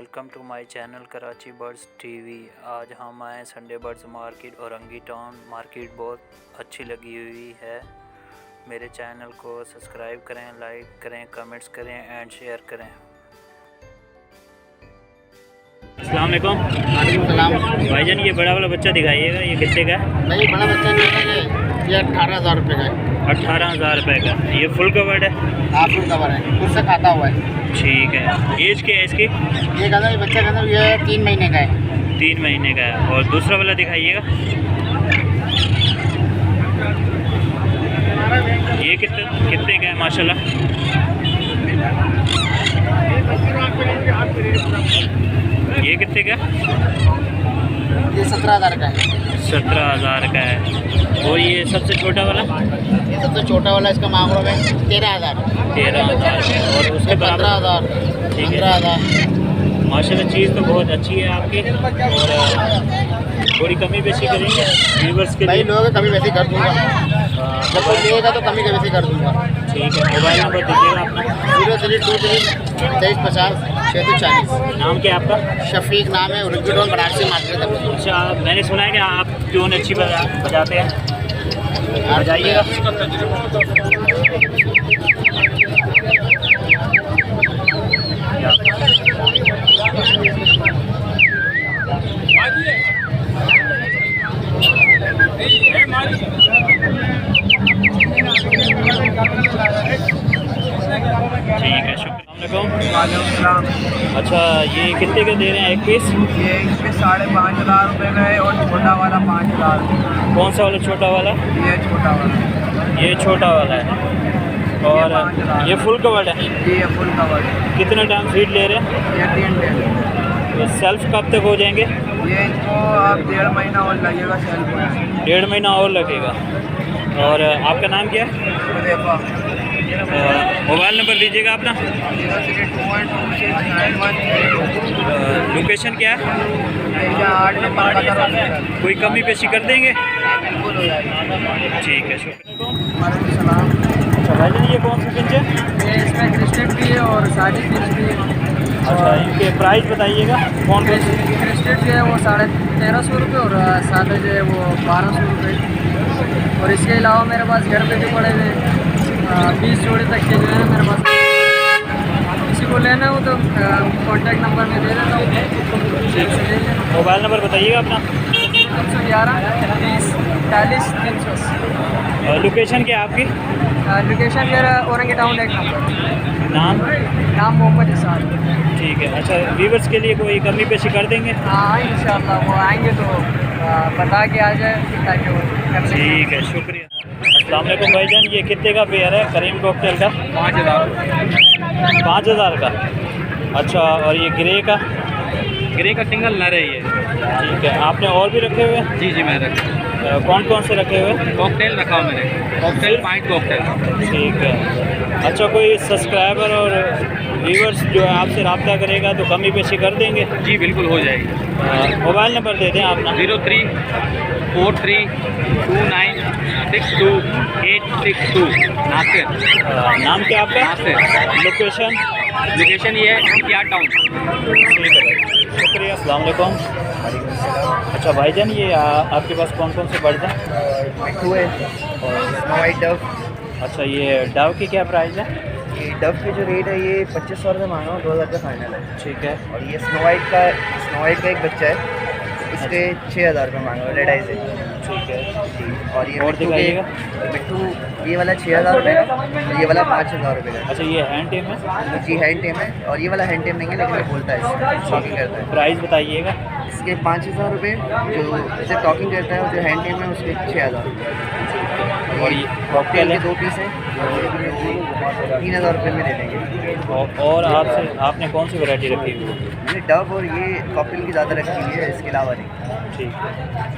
Welcome to my channel Karachi birds TV. आज हम आए Sunday birds market Orangi town. Market बहुत अच्छी लगी हुई है। मेरे चैनल को सब्सक्राइब करें, लाइक करें, कमेंट्स करें एंड शेयर करें। अस्सलाम वालेकुम। वालेकुम सलाम। भाईजान ये बड़ा वाला बच्चा दिखाइएगा, ये कितने का है? नहीं, बड़ा बच्चा नहीं है, ये 18,000 रुपये का है। 18,000 रुपये का। ये फुल कवर्ड है? हाँ, फुल कवर है, खुद से खाता हुआ है। ठीक है। एज क्या है इसकी? ये कहना ये बच्चा कहना ये 3 महीने का है। 3 महीने का है। और दूसरा वाला दिखाइएगा, ये कितने का है माशाल्लाह? ये कितने का? ये 17,000 का है। 17,000 का है। और ये सबसे छोटा वाला? ये सबसे छोटा वाला इसका मांगरों में 13,000। 13,000। और उसके 15,000। ठीक है। 15,000। माशाल्लाह चीज़ तो बहुत अच्छी है आपकी। और थोड़ी कमी पेशी करेंगे व्यूवर्स के भाई लिए? लोग कमी वैसे कर दूँगा, जब कोई लेगा तो कमी वैसे कर दूँगा। ठीक है। मोबाइल नंबर दीजिएगा अपना। 0323 2350 3640। नाम क्या है आपका? शफीक नाम है, उर्गी टाउन बनारसी मार्केट है। अच्छा, मैंने सुना है कि आप ट्यून अच्छी बजाते हैं, बजाइएगा। ठीक है, शुक्रिया। अच्छा, ये कितने के दे रहे हैं एक पीस? ये इस पे 5,500 रुपये का है और छोटा वाला 5,000। कौन सा वाला? छोटा वाला? ये छोटा वाला। ये छोटा वाला है। और ये फुल कवर्ड है? ये फुल कवर है। कितना टाइम फीड ले रहे हैं? ये 3 दिन। तो सेल्फ कब तक हो जाएंगे? ये इनको आप 1.5 महीना और लगेगा सेल को। 1.5 महीना और लगेगा। और आपका नाम क्या है? देखो, मोबाइल नंबर दीजिएगा अपना। 0321269132। लोकेशन क्या है? 8 नंबर का दरवाजा। कोई कमी पेशी कर देंगे? बिल्कुल हो जाएगा। ठीक है, शुक्रिया। वालेकुम सलाम। अच्छा भाईजान, ये कौन सी फिंच है? ये इसमें क्रिस्टेड भी है और सादी फिश भी है। अच्छा, इनके प्राइस बताइएगा कौन कौन से? क्रिस्टेड जो है वो 1350 रुपये और सादा जो है वो 1200 रुपये। और इसके अलावा मेरे पास घर पे जो पड़े हुए 20 जोड़े तक के जो है मेरे पास। किसी को लेना हो तो कॉन्टैक्ट नंबर में दे देता हूँ। ठीक है। मोबाइल नंबर बताइएगा अपना। 311 30 40 380। और लोकेशन क्या है आपकी? लोकेशन मेरा औरंगी टाउन 1 नंबर। नाम? मोहम्मद इसार। ठीक है। अच्छा, व्यूवर्स के लिए कोई कमी पेशी कर देंगे? हाँ, इंशाल्लाह वो आएंगे तो बता के आ जाए ताकि वो कर सकें। ठीक है, शुक्रिया। अस्सलाम वालेकुम भाईजान, ये कितने का पेयर है करीम कॉकटेल का? 5,000। 5,000 का। अच्छा, और ये ग्रे का सिंगल नर है ये। ठीक है। आपने और भी रखे हुए हैं? जी मैं रखा। कौन कौन से रखे हुए हैं? कॉकटेल रखा हुआ मैंने, कॉकटेल पाइंट कॉकटेल। ठीक है। अच्छा, कोई सब्सक्राइबर और व्यूवर्स जो है आपसे रब्ता करेगा तो कमी पेशी कर देंगे? जी बिल्कुल हो जाएगी। मोबाइल नंबर दे दें अपना। 0343262862। नासिर। नाम क्या आपका? नासिर। लोकेशन ये है क्या टाउन। ठीक है भाई, शुक्रिया। अस्सलाम वालेकुम। अच्छा भाईजान, ये आपके पास कौन कौन से बर्ड्स हैं? मिट्टू है और स्नो वाइट डव। अच्छा, ये डव की क्या प्राइस है? ये डव के जो रेट है ये 2500 रुपये मांगा हूँ, 2,000 का फाइनल है। ठीक है। और ये स्नो वाइट का एक बच्चा है, इसके 6,000 रुपये मांगा रेड आई से। ठीक है। और ये और दिखाइएगा। मिट्टू ये वाला 6,000 रुपये का और ये वाला 5,000 रुपये का। अच्छा, ये हैंड टेम है? जी हैंड टेम है और ये वाला हैंड टेम नहीं है लेकिन ये बोलता है, टॉकिंग करता है। प्राइस बताइएगा। इसके 5,000 रुपये, जो जैसे टॉकिंग करता है और जो हैंड टेम है उसके 6,000 रुपये। और ये कॉकटेल कॉकटेल के है? 2 पीस हैं, 3,000 रुपये में दे देंगे। और आपने कौन सी वैरायटी रखी हुई है? ये डव और ये कॉकटेल की ज़्यादा रखी हुई है, इसके अलावा नहीं। ठीक है।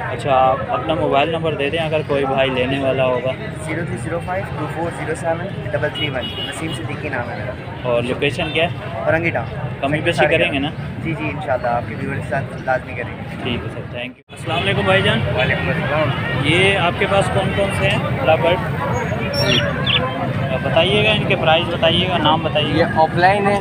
अच्छा, आप अपना मोबाइल नंबर दे दें अगर कोई भाई लेने वाला होगा। 0305240731। नसीम सिद्दीकी नाम है मेरा। और लोकेशन क्या है? औरंगी टाउन। कमी पेशी करेंगे ना? जी इंशाल्लाह आपके व्यूअर्स के साथ लाजमी करेंगे। ठीक है सर, थैंक यू। अस्सलाम वालेकुम भाईजान। वालेकुम अस्सलाम। ये आपके पास कौन कौन से हैं बर्ड? बताइएगा, इनके प्राइस बताइएगा, नाम बताइए। ये ऑफलाइन है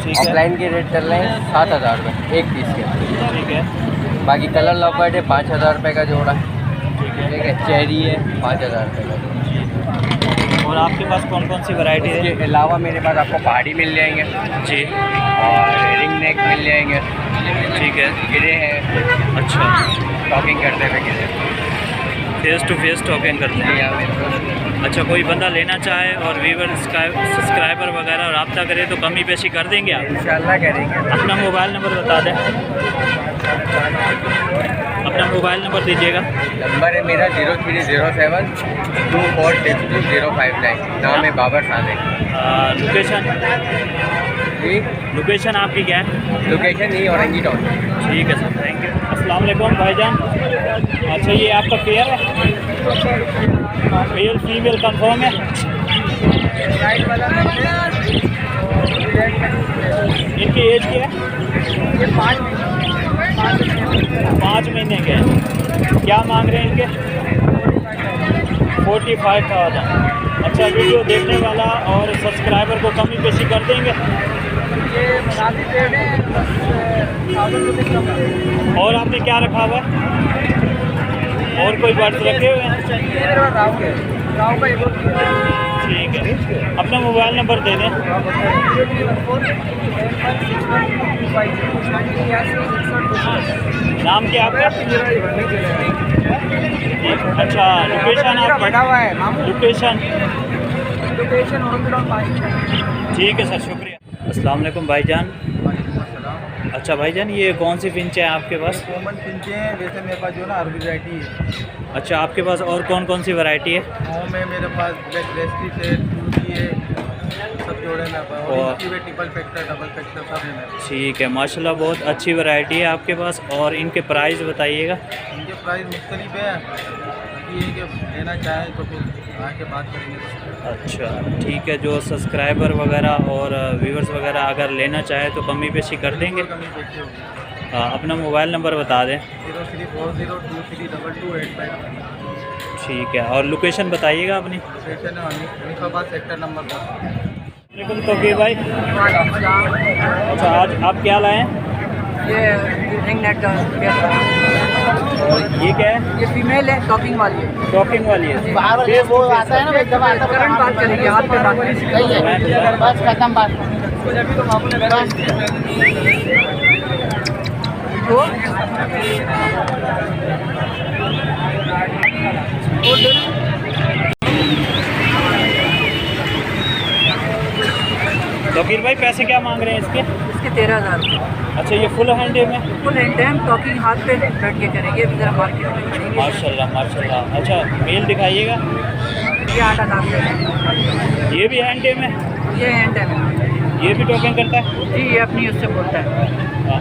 ठीक है। ऑफलाइन के रेट चल रहे हैं 7,000 रुपये एक पीस के। ठीक है। बाकी कलर लॉकर्ड है 5,000 रुपये का जोड़ा है। ठीक है। चेरी है 5,000 रुपये का। और आपके पास कौन कौन सी वैरायटी है? इसके अलावा मेरे पास आपको पहाड़ी मिल जाएंगे जी। और रिंग नेक मिल जाएंगे। ठीक है। गिरे हैं। अच्छा, टॉकिंग करते हुए गिरे। फेस टू फेस टॉकिंग करते हैं। यहाँ मेरे पास अच्छा, कोई बंदा लेना चाहे और व्यूवर सब्सक्राइबर वगैरह रब्ता करे तो कमी पेशी कर देंगे आप? इंशाल्लाह करेंगे। अपना मोबाइल नंबर बता दें। अपना मोबाइल नंबर दीजिएगा। नंबर है मेरा 0307 2462 नाम है बाबर सादिक। लोकेशन? जी, लोकेशन आपकी क्या है? लोकेशन नहीं औरंगी टाउन। ठीक है सर, थैंक यू। अस्सलाम वालेकुम भाईजान। अच्छा, ये आपका पेयर है? मेल फीमेल कंफर्म है? इनकी एज क्या है? ये 5 महीने के हैं। क्या मांग रहे हैं इनके? 45,000। अच्छा, वीडियो देखने वाला और सब्सक्राइबर को कमी पेशी कर देंगे? और आपने क्या रखा हुआ है? और कोई बर्ड्स रखे हुए हैं? ठीक है। अपना मोबाइल नंबर दे दें। नाम क्या आपका? अच्छा, लोकेशन आपका? लोकेशन? ठीक है सर, शुक्रिया। अस्सलाम वालेकुम भाईजान। अच्छा भाईजान, ये कौन सी फिंच है आपके पास? कॉमन फिंचे हैं, वैसे मेरे पास जो ना अरबी वैरायटी है। अच्छा, आपके पास और कौन कौन सी वैरायटी है? होम है मेरे पास, ब्लैक रेस्टिस है, टूटी है, सब जोड़े में और ट्रिपल फैक्टर, डबल फैक्टर सब है मेरे पास। ठीक है, माशाल्लाह बहुत अच्छी वैरायटी है आपके पास। और इनके प्राइस बताइएगा। इनके प्राइस मुख्तलिफ है, बाकी ये कि लेना चाहें तो फिर आके बात करेंगे। अच्छा, ठीक है। जो सब्सक्राइबर वगैरह और व्यूवर्स वगैरह अगर लेना चाहे तो कमी पेशी कर देंगे? कमी पेशी होगी। अपना मोबाइल नंबर बता दें। 0340232285। ठीक है। और लोकेशन बताइएगा अपनी। स्टेशन है हनीफाबाद सेक्टर नंबर 10। वालेकुम तौकीर भाई। अच्छा, आज आप क्या लाए हैं? ये रिंग नेट का और ये क्या है? ये फीमेल है, टॉकिंग वाली है। टॉकिंग वाली है? ये वो आता है ना, एकदम करंट बात करेंगे, हाथ पे बात करेंगे। बस खत्म बात। तौकीर भाई, पैसे क्या मांग रहे हैं इसके? इसके 13,000। अच्छा, ये फुल हैंड में? फुल एंड टाइम टॉकिंग हाथ पे बैठ के करेंगे, जरा मार्केट में करेंगे। माशाल्लाह माशाल्लाह। अच्छा, मेल दिखाइएगा। ये 8,000। ये भी हैंड में? ये एंड टाइम। ये भी टोकन करता है? जी, ये अपनी उससे बोलता है।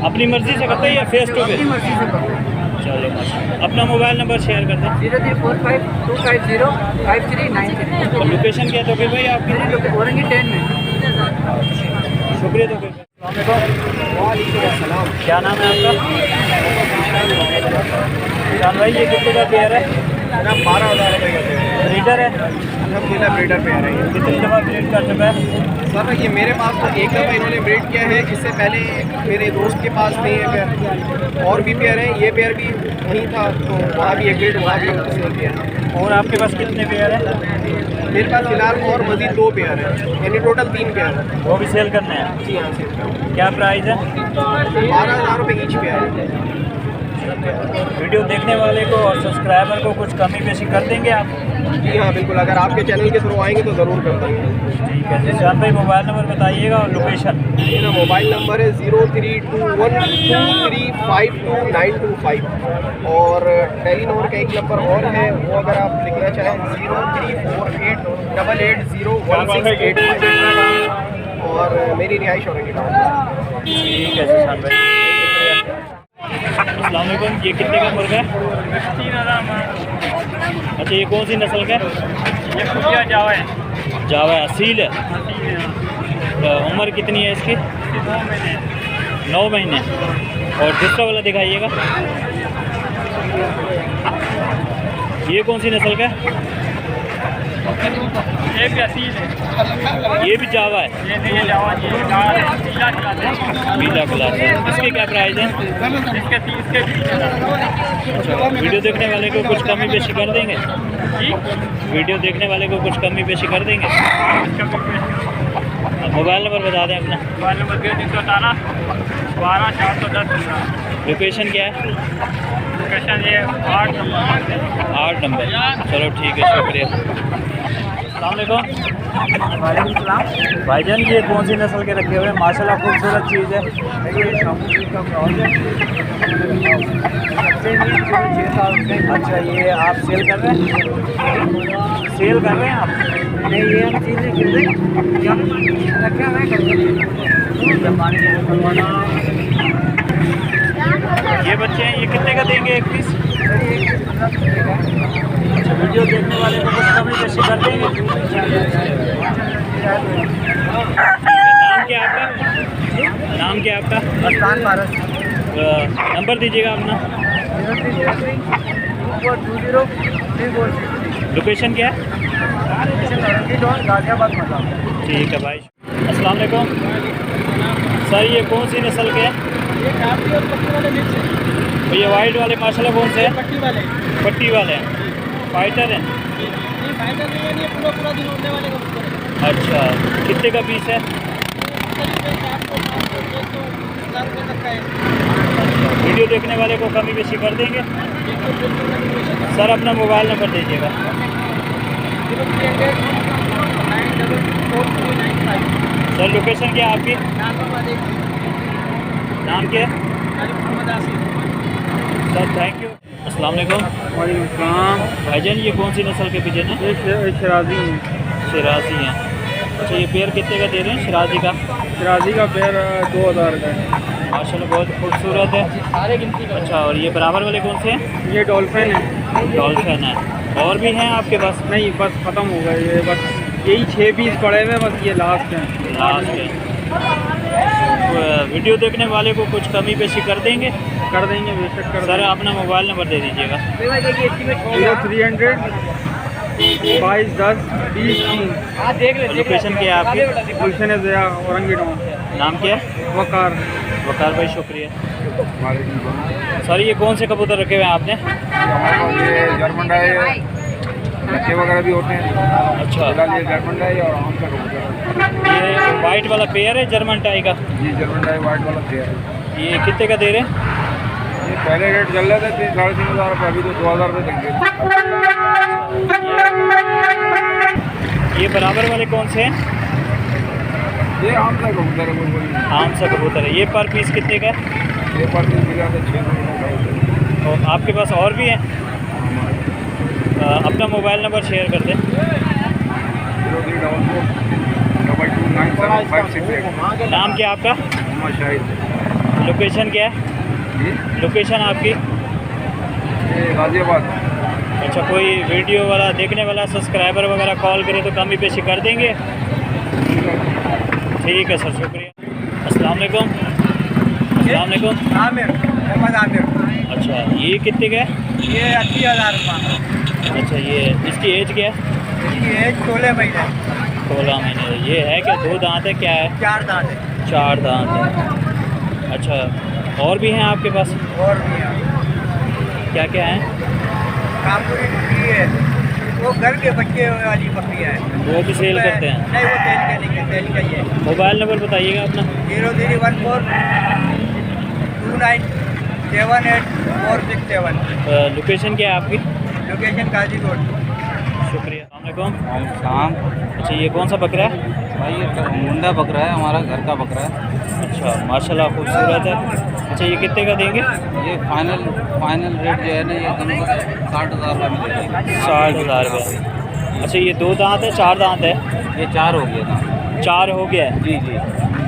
अपनी मर्ज़ी से करता है या फेस टू अपनी फेस? मर्जी से बोलता है। चलो माशाल्लाह। अपना मोबाइल नंबर शेयर कर दें। 0345250539। और लोकेशन क्या है तौकीर भाई आपकी? मेरी लोग औरंगी 10 में। शुक्रिया तौकीर भाई। क्या नाम है आपका? शान भाई, ये कितने का पेयर है? 12,000 रुपये का है। ब्रीडर है? अलहमदिल्ला ब्रीडर पे आ रही है। कितनी दफ़ा ब्रीड कर चुका है? सर ये मेरे पास तो एक दफ़ा इन्होंने ब्रीड किया है, इससे पहले मेरे दोस्त के पास थे ये पेयर, और भी पेयर हैं। ये पेयर भी वहीं था तो वहाँ भी एक ब्रीड, वहाँ भी सेल किया। और आपके पास कितने पेयर हैं? मेरे पास फिलहाल और मज़ीद 2 पेयर हैं, यानी टोटल 3 पेयर हैं। वो भी सेल करने हैं? जी हाँ, सेल। क्या प्राइस है? 12,000 रुपये ईच पेयर है। वीडियो देखने वाले को और सब्सक्राइबर को कुछ कमी पेशी कर देंगे आप? जी हाँ बिल्कुल, अगर आपके चैनल के थ्रू आएंगे तो ज़रूर कर देंगे। ठीक है जी। शान भाई, मोबाइल नंबर बताइएगा और लोकेशन। मेरा मोबाइल नंबर है 032123522925 और टेलीनॉर का एक नंबर और है, वो अगर आप लिखना चाहें 0348880168 और मेरी रिहाइश औरंगी टाउन। ठीक है जी शान भाई, अस्सलाम वालेकुम। ये कितने का मुर्गा है? 3,000। अच्छा, ये कौन सी नस्ल का है? ये खुदिया जावा है। जावा है, असील है। तो उम्र कितनी है इसकी? 9 महीने। 9 महीने। और दूसरा वाला दिखाइएगा। ये कौन सी नस्ल का है? ये भी असील है। ये भी जावा है, ये नहीं, ये जावा, ये लाल है, पीला क्लास है। पीला क्लास है। इसके क्या प्राइस है? इसके 30 के 20 है। अच्छा, वीडियो देखने वाले को कुछ कमी पेशी कर देंगे? जी, वीडियो देखने वाले को कुछ कमी पेशी कर देंगे? इसका भी मोबाइल नंबर बता दें अपना। Mobile number 318 12 410 15। लोकेशन क्या है? लोकेशन ये 8 नंबर। 8 नंबर। चलो ठीक है, शुक्रिया। अस्सलामुअलैकुम भाईजान, ये कौन सी नस्ल के रखे हुए हैं? माशाल्लाह खूबसूरत चीज़ है। अच्छा, ये आप सेल कर रहे हैं? सेल कर रहे हैं आप? नहीं, ये हम चीज़ें गिर रहे रखे हुए ये बच्चे हैं, ये कितने का देंगे एक पीस? अच्छा, वीडियो देखने वाले को कुछ कमी पेशी कर देंगे? नाम क्या आपका? नाम क्या आपका? स्थान भारत नंबर दीजिएगा अपना। 032420 लोकेशन क्या है? गाजियाबाद। ठीक है भाई। अस्सलाम वालेकुम सर, ये कौन सी नस्ल के हैं? ये काफी और पट्टी वाले मिक्स है। तो ये वाइट वाले माशाल्लाह कौन से हैं? पट्टी वाले पट्टी वाले हैं, फाइटर हैं। ये फाइनल नहीं है, ये पूरा दिन उड़ने वाले कबूतर है। अच्छा, कितने का पीस है? वीडियो देखने वाले को कमी बेशी कर देंगे? सर अपना मोबाइल नंबर दीजिएगा। 0300-944-395। सर लोकेशन क्या है आपकी? नाम क्या है? Sir thank you. अस्सलाम वालेकुम भाईजान, ये कौन सी नस्ल के पिजन हैं? शराजी है। शिराजी हैं। अच्छा, ये पेयर कितने का दे रहे हैं शिराजी का? शराजी का पेड़ 2000 का है। माशाल्लाह बहुत खूबसूरत है। अच्छा, और ये बराबर वाले कौन से हैं? ये डॉल्फिन है। डॉल्फिन है। और भी हैं आपके पास? नहीं, बस ख़त्म हो गए ये, बस यही 6 पीस पड़े हुए, बस ये लास्ट है। लास्ट है। वीडियो देखने वाले को कुछ कमी पेशी कर देंगे? कर देंगे, बेशक कर सर अपना मोबाइल नंबर दे दीजिएगा। 0300 22 10 20 3। लोकेशन क्या है आपकी? गुलशन ज़िया औरंगी टाउन। नाम क्या है? वकार। वकार भाई शुक्रिया। सर ये कौन से कबूतर रखे हुए हैं आपने? हमारे पास ये जर्मन डाई है, बच्चे वगैरह भी होते हैं। अच्छा, फिलहाल ये जर्मन डाई और आम का कबूतर है। ये वाइट वाला पेयर है जर्मन टाई का? जी, जर्मन डाई वाइट वाला पेयर है। ये कितने का दे रहे हैं? ये पहले रेट चल रहे थे 3-3.5 रुपये, अभी तो 2000 रुपये देंगे। ये बराबर वाले कौन से हैं? ये आम का कबूतर है, कोई आम सा कबूतर है। ये पर पीस कितने का है? ये पर पीस मिला था 600 रुपये। और आपके पास और भी हैं? अपना मोबाइल नंबर शेयर कर दें। 0344229756। नाम क्या आपका? मोहम्मद शाहिद। लोकेशन क्या है? जी, लोकेशन आपकी? ये गाजियाबाद। अच्छा, कोई वीडियो वाला देखने वाला सब्सक्राइबर वगैरह कॉल करे तो कमी पेशी कर देंगे? ठीक है सर, शुक्रिया। अस्सलाम वालेकुम। अस्सलाम वालेकुम। आमिर, मोहम्मद आमिर। अच्छा, ये कितने का है? ये 80,000 रुपये। अच्छा, ये इसकी एज क्या है? ये 16 महीने। 16 महीने। ये है क्या, 2 दांत है, क्या है? 4 दांत है। 4 दांत है। अच्छा, और भी हैं आपके पास? और भी है। क्या क्या हैं? कामपुरी बकरी है, वो घर के बच्चे वाली बकरियाँ हैं। वो भी सेल करते हैं? नहीं, वो तेल का नहीं है, तेल का ही है। मोबाइल नंबर बताइएगा अपना। 0314-297-8-467। लोकेशन क्या है आपकी? लोकेशन गाजीपुर। शुक्रिया। अस्सलाम शाम। अच्छा, ये कौन सा बकरा है? भाई ये मुंडा बकरा है, हमारा घर का बकरा है। अच्छा, माशाल्लाह खूबसूरत है। अच्छा, ये कितने का देंगे? ये फाइनल रेट जो है ना, ये कम 60,000 रुपये मिलेगा। 60,000 रुपये। अच्छा, ये 2 दांत है, 4 दांत है? ये 4 हो गया था। 4 हो गया है। जी जी,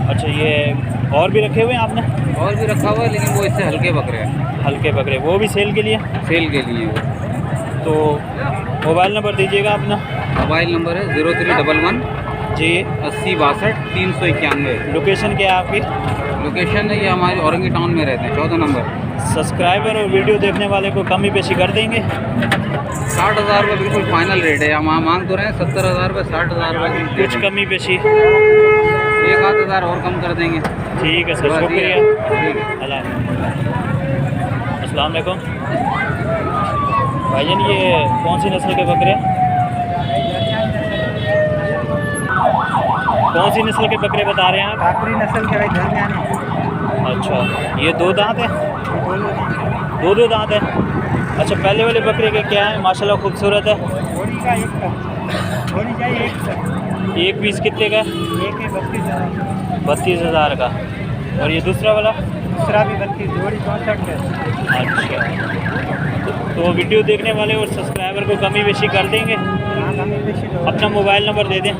अच्छा, ये और भी रखे हुए हैं आपने? और भी रखा हुआ है, लेकिन वो इससे हल्के बकरे हैं, हल्के बकरे, वो भी सेल के लिए? सेल के लिए। तो मोबाइल नंबर दीजिएगा अपना। मोबाइल नंबर है 0311 जी। 80 62 391। लोकेशन क्या है आपकी? लोकेशन है ये हमारी औरंगी टाउन में रहते हैं, 14 नंबर। सब्सक्राइबर और वीडियो देखने वाले को कमी पेशी कर देंगे। 60,000 रुपये बिल्कुल फाइनल रेट है। हम मांग तो रहे हैं 70,000 रुपये, 60,000 रुपये कुछ कमी पेशी 1-8 और कम कर देंगे। ठीक है सर, बस ये शुक्रिया। है। ठीक है। अल्लाह हाफ़िज़। अस्सलाम वालेकुम भाईजान, ये कौन सी नस्ल के बकरे हैं? कौन सी नस्ल के बकरे बता रहे हैं आप? काकरी नस्ल के भाई दरमियाने। अच्छा, ये 2 दांत हैं? 2 दांत हैं। अच्छा, पहले वाले बकरे के क्या है? माशाल्लाह खूबसूरत है। घोड़ी का एक का घोड़ी चाहिए एक का। एक पीस कितने का? एक है 32,000। 32,000 का। और ये दूसरा वाला? दूसरा भी 32, जोड़ी 64 है। अच्छा, तो वीडियो देखने वाले और सब्सक्राइबर को कमी बेशी कर देंगे। हाँ, कमी बेशी तो अपना मोबाइल नंबर दे दें।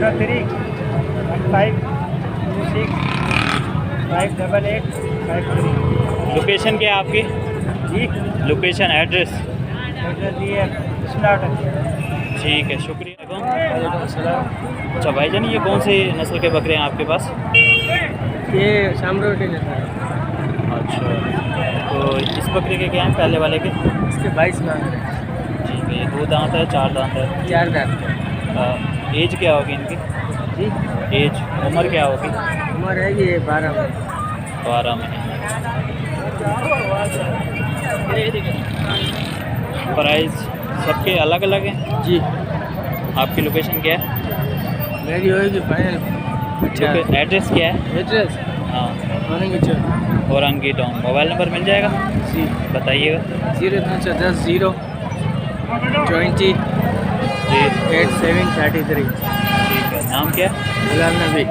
03 15 26 588 53। लोकेशन क्या है आपकी? जी, लोकेशन एड्रेस? एड्रेस दिए स्टार्ट। ठीक है, शुक्रिया। अच्छा भाईजान, ये कौन सी नस्ल के बकरे हैं आपके पास? ये शामरोटी लेता है। अच्छा, तो इस बकरे के क्या हैं पहले वाले के? इसके 22 मांग रहे हैं। ठीक है, ये 2 दांत है, 4 दांत है। 4 दांत। एज क्या होगी इनकी? जी, एज उम्र क्या होगी? उम्र है ये 12 में। 12 महीने। प्राइस सबके अलग अलग हैं? जी, आपकी लोकेशन क्या है? मेरी होगी फाइनल। एड्रेस क्या है? एड्रेस हाँ, Orangi Orangi town. Mobile number मिल जाएगा? जी, बताइएगा। 0310 0 20 जी 8733। ठीक है, नाम क्या है? गुलाम नबी।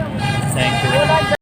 Thank you.